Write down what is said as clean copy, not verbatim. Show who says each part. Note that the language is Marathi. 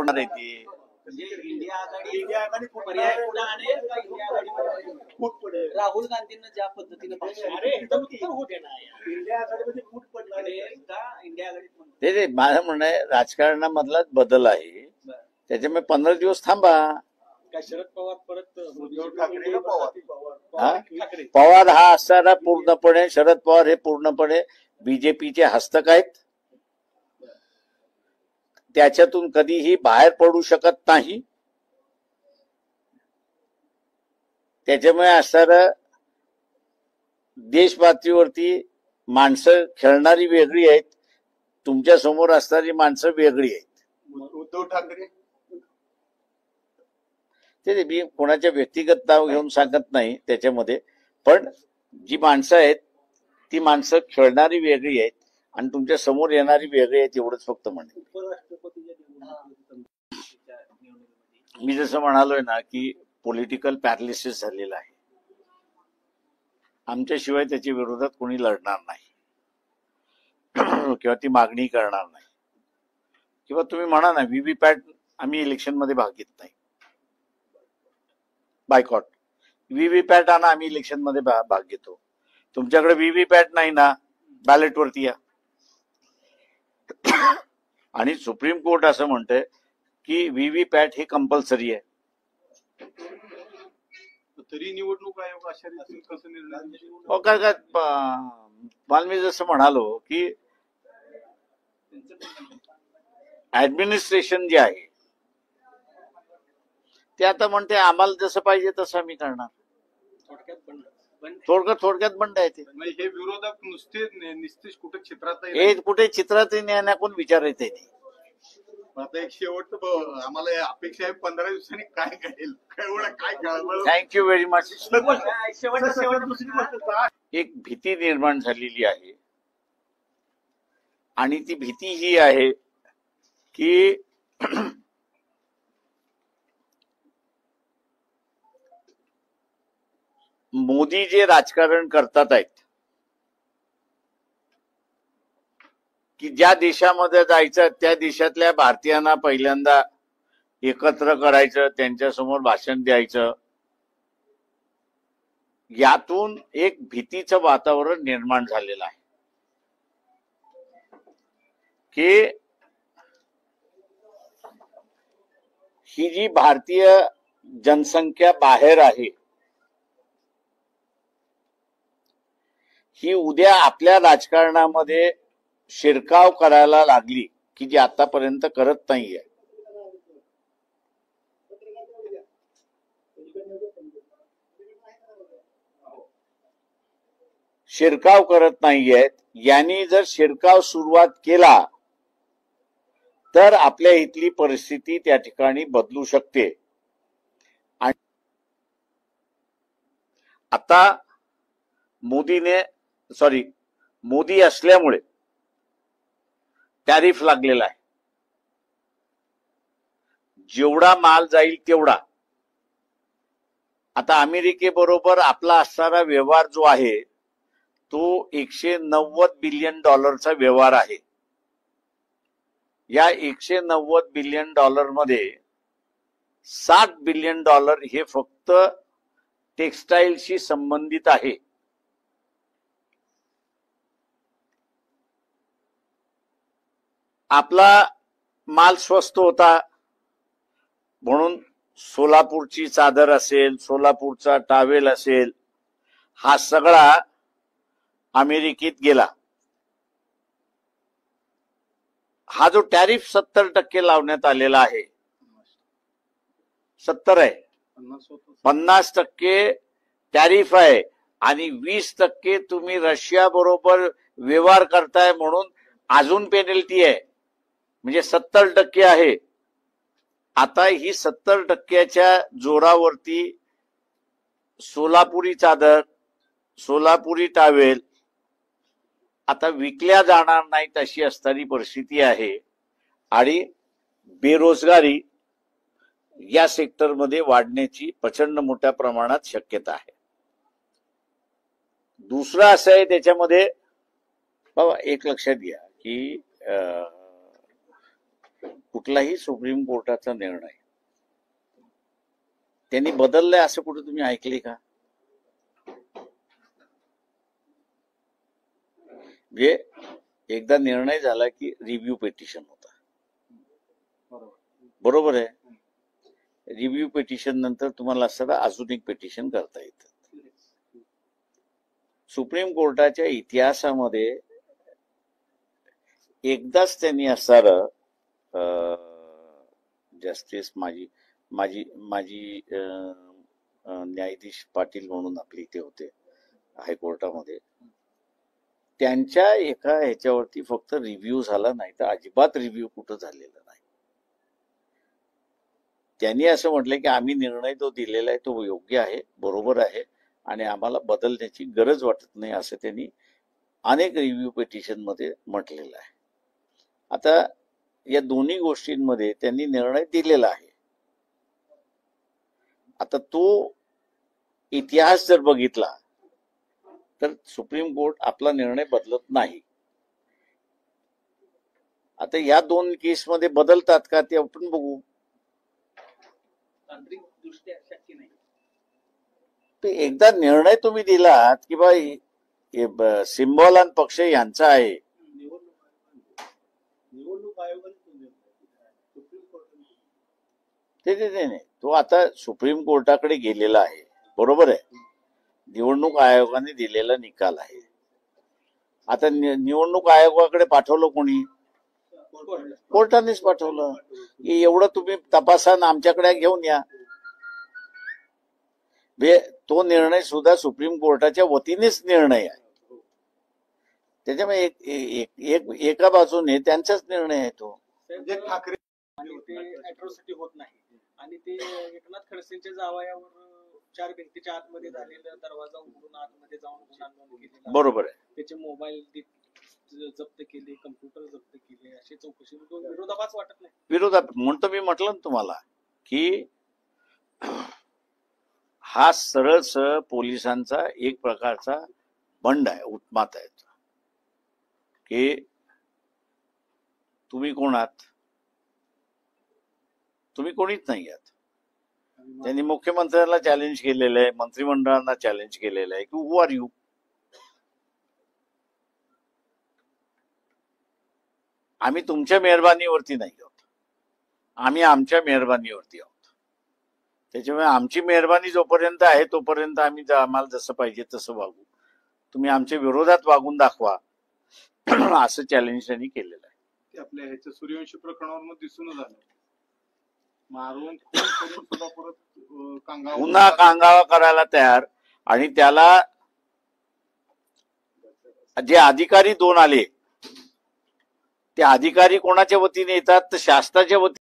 Speaker 1: होणार आहे ती?
Speaker 2: इंडिया आघाडी पर्याय राहुल गांधींना ज्या पद्धतीने
Speaker 1: ते माझं म्हणणं आहे राजकारणामधलाच बदल आहे, त्याच्यामुळे 15 दिवस थांबा.
Speaker 2: शरद पवार परत
Speaker 1: पवार हा असणारा पूर्णपणे शरद पवार हे पूर्णपणे बीजेपीचे हस्तक आहेत, त्याच्यातून कधीही बाहेर पडू शकत नाही. त्याच्यामुळे असणारं देश पातळीवरती माणसं खेळणारी वेगळी आहेत, तुमच्या समोर असणारी माणसं वेगळी आहेत.
Speaker 3: उद्धव ठाकरे
Speaker 1: ते मी कोणाच्या व्यक्तिगत नाव घेऊन सांगत नाही त्याच्यामध्ये, पण जी माणसं आहेत ती माणसं खेळणारी वेगळी आहेत आणि तुमच्या समोर येणारी वेगळी आहेत, एवढंच फक्त म्हणते. मी जसं म्हणालोय ना की पॉलिटिकल पॅरालिसिस झालेला आहे, आमच्याशिवाय त्याच्या विरोधात कोणी लढणार नाही किंवा ती मागणी करणार नाही, किंवा तुम्ही म्हणा ना व्हीव्हीपॅट आम्ही इलेक्शन मध्ये भाग घेत नाही, बायकॉट व्हीव्हीपॅट आणा आम्ही इलेक्शन मध्ये भाग घेतो. तुमच्याकडे व्हीव्हीपॅट नाही ना, बॅलेट वरती या. आणि सुप्रीम कोर्ट असं म्हणतंय की व्हीव्हीपॅट हे कंपल्सरी आहे.
Speaker 3: तरी निवडणूक आयोग अशा रीतीने कसं निर्णय?
Speaker 1: मला मी जसं म्हणालो की ऍडमिनिस्ट्रेशन जे आहे ते आता म्हणते आम्हाला जसं पाहिजे तसं आम्ही करणार. थोडक्यात बंड आहे ते.
Speaker 3: हे विरोधक नुसतेच कुठे चित्रात
Speaker 1: हे कुठे चित्रात येण्या कोण विचारायचं आहे ते.
Speaker 3: आता एक शेवटचं आम्हाला अपेक्षा आहे 15 दिवसांनी काय घडेल, काय
Speaker 1: थँक्यू व्हेरी मच. एक भीती निर्माण झालेली आहे आणि ती भीती ही आहे की मोदी जे राजकारण करतात आहेत की ज्या देशामध्ये जायचं त्या देशातल्या भारतीयांना पहिल्यांदा एकत्र करायचं, त्यांच्यासमोर भाषण द्यायचं, यातून एक भीतीचं वातावरण निर्माण झालेलं आहे की ही जी भारतीय जनसंख्या बाहेर आहे ही उद्या आपल्या राजकारणामध्ये शिरकाव करायला लागली की जी आतापर्यंत करत नाहीये. शिरकाव करत नाहीयेत, यांनी जर शिरकाव सुरुवात केला तर आपल्या इथली परिस्थिती त्या ठिकाणी बदलू शकते. आणि आता मोदी असल्यामुळे टॅरिफ लागलेला आहे, जेवढा माल जाईल तेवढा. आता अमेरिकेबरोबर आपला असणारा व्यवहार जो आहे तो $190 बिलियन व्यवहार आहे. या $190 बिलियन मध्ये $60 बिलियन हे फक्त टेक्सटाईलशी संबंधित आहे. आपला माल स्वस्त होता म्हणून सोलापूरची चादर असेल, सोलापूरचा टावेल असेल, हा सगळा अमेरिकेत गेला. हा जो टॅरिफ 70% लावण्यात आलेला आहे, 70 आहे, 50% टॅरिफ आहे आणि 20% तुम्ही रशिया बरोबर व्यवहार करताय म्हणून अजून पेनल्टी आहे, म्हणजे 70% आहे. आता ही 70%च्या जोरावरती सोलापुरी चादर, सोलापुरी टावेल आता विकल्या जाणार नाहीत अशी असणारी परिस्थिती आहे आणि बेरोजगारी या सेक्टरमध्ये वाढण्याची प्रचंड मोठ्या प्रमाणात शक्यता आहे. दुसरं असं आहे त्याच्यामध्ये बाबा, एक लक्षात घ्या की कुठलाही सुप्रीम कोर्टाचा निर्णय त्यांनी बदललाय असं कुठे तुम्ही ऐकले का? म्हणजे एकदा निर्णय झाला की रिव्ह्यू पिटिशन होता, बरोबर आहे. रिव्ह्यू पिटिशन नंतर तुम्हाला असं अजून एक पिटिशन करता येतं. सुप्रीम कोर्टाच्या इतिहासामध्ये एकदाच त्यांनी असणारं जस्टिस माजी माजी माजी न्यायाधीश पाटील म्हणून आपले इथे होते हायकोर्टामध्ये, त्यांच्या एका ह्याच्यावरती फक्त रिव्ह्यू झाला नाही तर अजिबात रिव्ह्यू कुठं झालेला नाही. त्यांनी असं म्हटलं की आम्ही निर्णय तो दिलेला आहे तो योग्य आहे, बरोबर आहे आणि आम्हाला बदलण्याची गरज वाटत नाही असं त्यांनी अनेक रिव्ह्यू पिटिशन मध्ये म्हटलेलं आहे. आता या दोन्ही गोष्टींमध्ये त्यांनी निर्णय दिलेला आहे. आता तो इतिहास जर बघितला तर सुप्रीम कोर्ट आपला निर्णय बदलत नाही. आता या दोन केसमध्ये बदलतात का ते आपण बघू.
Speaker 2: तांत्रिक दृष्ट्या शक्य नाही.
Speaker 1: ते एकदा निर्णय तुम्ही दिलात की बा सिम्बॉल आणि पक्ष यांचा आहे,
Speaker 2: निवडणूक आयोगाने
Speaker 1: ते नाही, तो आता सुप्रीम कोर्टाकडे गेलेला आहे, बरोबर आहे. निवडणूक आयोगाने दिलेला निकाल आहे. आता निवडणूक आयोगाकडे पाठवलं कोणी? कोर्टानेच पाठवलं. एवढं तुम्ही तपासा आणि आमच्याकडे घेऊन या. तो निर्णय सुद्धा सुप्रीम कोर्टाच्या वतीनेच निर्णय आहे. त्याच्यामुळे एका बाजूने त्यांचाच निर्णय आहे तो.
Speaker 3: म्हणजे ठाकरे
Speaker 2: आणि ते अॅट्रॉसिटी होत नाही आणि ते एकनाथ खडसेंच्या जावयावर 4 भिंतीच्या आतमध्ये झालेला दरवाजा उघडून आतमध्ये जाऊन गुन्हा नोंद केलेला,
Speaker 1: बरोबर आहे.
Speaker 2: त्याचे मोबाईल जप्त केले, कम्प्युटर जप्त केले, अशी चौकशी विरोधाभास वाटत नाही.
Speaker 1: विरोधात म्हणतो मी म्हटलं ना तुम्हाला की हा सरळ पोलिसांचा एक प्रकारचा बंड आहे, उत्मात आहे की तुम्ही कोण आहात? तुम्ही कोणीच नाही आहात. त्यांनी मुख्यमंत्र्यांना चॅलेंज केलेलं आहे, मंत्रिमंडळांना चॅलेंज केलेलं आहे की हु आर यू? आम्ही तुमच्या मेहरबानीवरती नाही आहोत, आम्ही आमच्या मेहरबानीवरती आहोत. त्याच्यामुळे आमची मेहरबानी जोपर्यंत आहे तोपर्यंत आम्ही आम्हाला जसं पाहिजे तसं वागू, तुम्ही आमच्या विरोधात वागून दाखवा असं चॅलेंज त्यांनी केलेलं आहे.
Speaker 3: ते आपल्या ह्याच्या सूर्यवंशी प्रकरणावर दिसून झालं. मारून खून करून सुद्धा परत
Speaker 1: पुन्हा कांगावा करायला तयार. आणि त्याला जे अधिकारी 2 आले ते अधिकारी कोणाच्या वतीने येतात तर शासनाच्या वतीने